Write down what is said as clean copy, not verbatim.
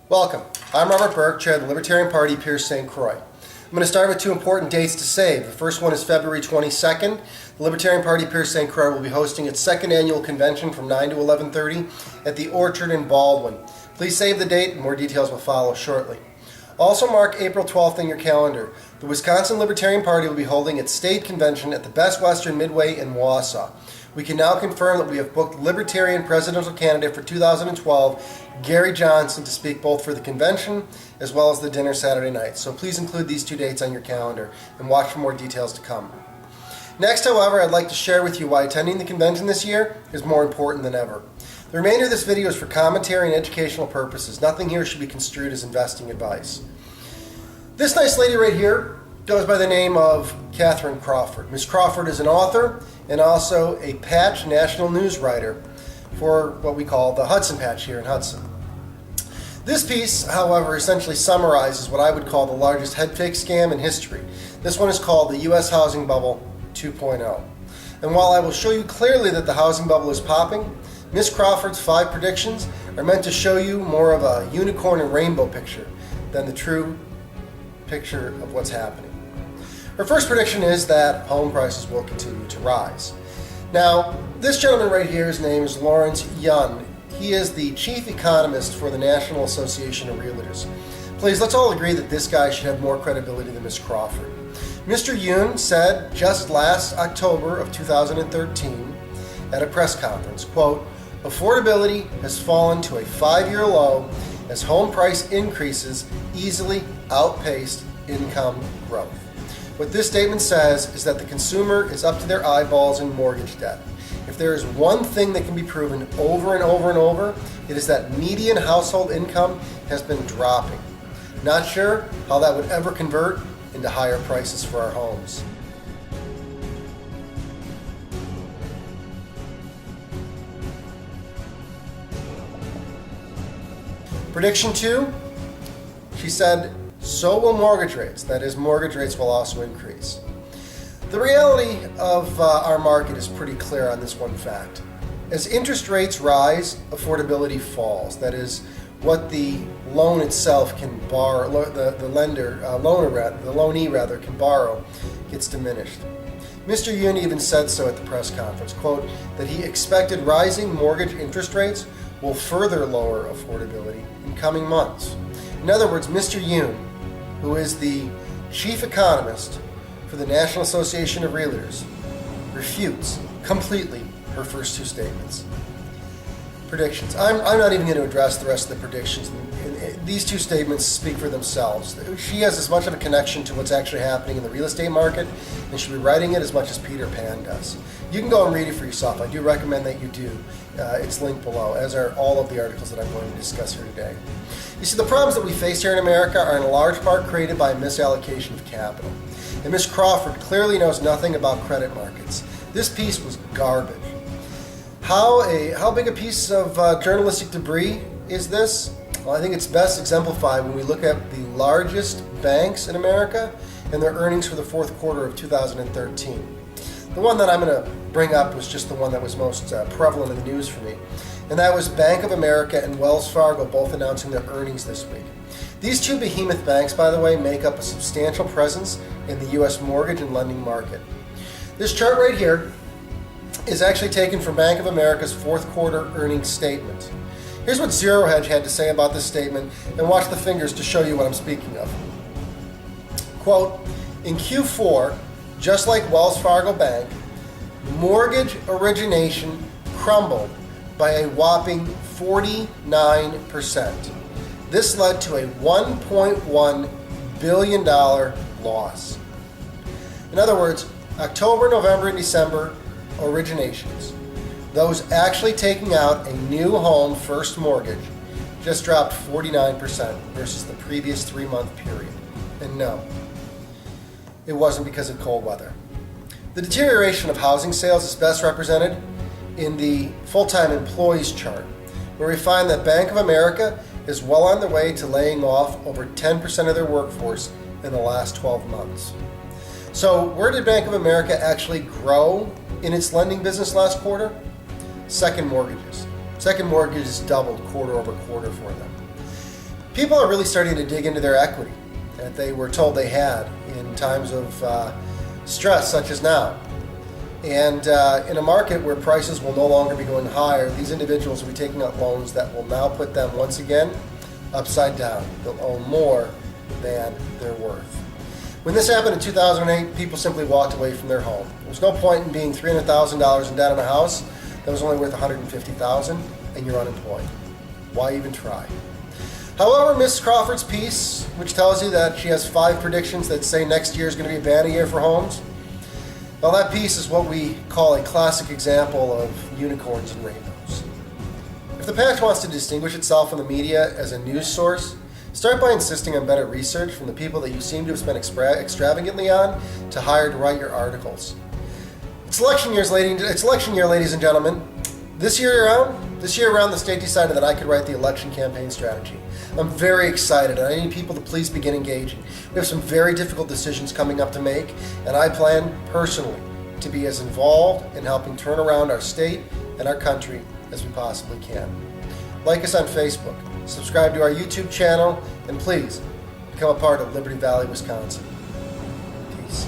Welcome. I'm Robert Burke, Chair of the Libertarian Party, Pierce St. Croix. I'm going to start with two important dates to save. The first one is February 22nd. The Libertarian Party, Pierce St. Croix, will be hosting its second annual convention from 9 to 11:30 at the Orchard in Baldwin. Please save the date, and more details will follow shortly. Also mark April 12th in your calendar. The Wisconsin Libertarian Party will be holding its state convention at the Best Western Midway in Wausau. We can now confirm that we have booked Libertarian presidential candidate for 2012, Gary Johnson, to speak both for the convention as well as the dinner Saturday night. So please include these two dates on your calendar and watch for more details to come. Next, however, I'd like to share with you why attending the convention this year is more important than ever. The remainder of this video is for commentary and educational purposes. Nothing here should be construed as investing advice. This nice lady right here goes by the name of Catherine Crawford. Ms. Crawford is an author and also a Patch national news writer for what we call the Hudson Patch here in Hudson. This piece, however, essentially summarizes what I would call the largest headfake scam in history. This one is called the U.S. Housing Bubble 2.0. And while I will show you clearly that the housing bubble is popping, Ms. Crawford's 5 predictions are meant to show you more of a unicorn and rainbow picture than the true picture of what's happening. Her first prediction is that home prices will continue to rise. Now, this gentleman right here, his name is Lawrence Yun. He is the chief economist for the National Association of Realtors. Please, let's all agree that this guy should have more credibility than Ms. Crawford. Mr. Yun said just last October of 2013 at a press conference, quote, "Affordability has fallen to a 5-year low as home price increases easily outpaced income growth." What this statement says is that the consumer is up to their eyeballs in mortgage debt. If there is one thing that can be proven over and over and over, it is that median household income has been dropping. Not sure how that would ever convert into higher prices for our homes. Prediction 2, she said, so will mortgage rates. That is, mortgage rates will also increase. The reality of our market is pretty clear on this one fact. As interest rates rise, affordability falls. That is, what the loan itself can borrow, the loanee can borrow, gets diminished. Mr. Yun even said so at the press conference, quote, that he expected rising mortgage interest rates will further lower affordability in coming months. In other words, Mr. Yun, who is the chief economist for the National Association of Realtors, refutes completely her first 2 statements. Predictions. I'm not even going to address the rest of the predictions. These 2 statements speak for themselves. She has as much of a connection to what's actually happening in the real estate market, and she'll be writing it as much as Peter Pan does. You can go and read it for yourself. I do recommend that you do. It's linked below, as are all of the articles that I'm going to discuss here today. You see, the problems that we face here in America are in large part created by a misallocation of capital. And Ms. Crawford clearly knows nothing about credit markets. This piece was garbage. How big a piece of journalistic debris is this? Well, I think it's best exemplified when we look at the largest banks in America and their earnings for the 4th quarter of 2013. The one that I'm going to bring up was just the one that was most prevalent in the news for me, and that was Bank of America and Wells Fargo both announcing their earnings this week. These 2 behemoth banks, by the way, make up a substantial presence in the U.S. mortgage and lending market. This chart right here is actually taken from Bank of America's 4th quarter earnings statement. Here's what Zero Hedge had to say about this statement, and watch the fingers to show you what I'm speaking of. Quote, in Q4, just like Wells Fargo Bank, mortgage origination crumbled by a whopping 49%. This led to a $1.1 billion loss. In other words, October, November, and December originations, those actually taking out a new home first mortgage, just dropped 49% versus the previous 3-month period. And no, it wasn't because of cold weather. The deterioration of housing sales is best represented in the full-time employees chart, where we find that Bank of America is well on the way to laying off over 10% of their workforce in the last 12 months. So where did Bank of America actually grow in its lending business last quarter? Second mortgages. Second mortgages doubled quarter over quarter for them. People are really starting to dig into their equity that they were told they had in times of stress such as now. And in a market where prices will no longer be going higher, these individuals will be taking out loans that will now put them once again upside down. They'll owe more than they're worth. When this happened in 2008, people simply walked away from their home. There was no point in being $300,000 in debt on a house that was only worth $150,000 and you're unemployed. Why even try? However, Ms. Crawford's piece, which tells you that she has 5 predictions that say next year is going to be a banner year for homes, well, that piece is what we call a classic example of unicorns and rainbows. If the patch wants to distinguish itself from the media as a news source, start by insisting on better research from the people that you seem to have spent extravagantly on to hire to write your articles. It's election year, ladies and gentlemen. This year around, the state decided that I could write the election campaign strategy. I'm very excited, and I need people to please begin engaging. We have some very difficult decisions coming up to make, and I plan personally to be as involved in helping turn around our state and our country as we possibly can. Like us on Facebook, subscribe to our YouTube channel, and please become a part of Liberty Valley, Wisconsin. Peace.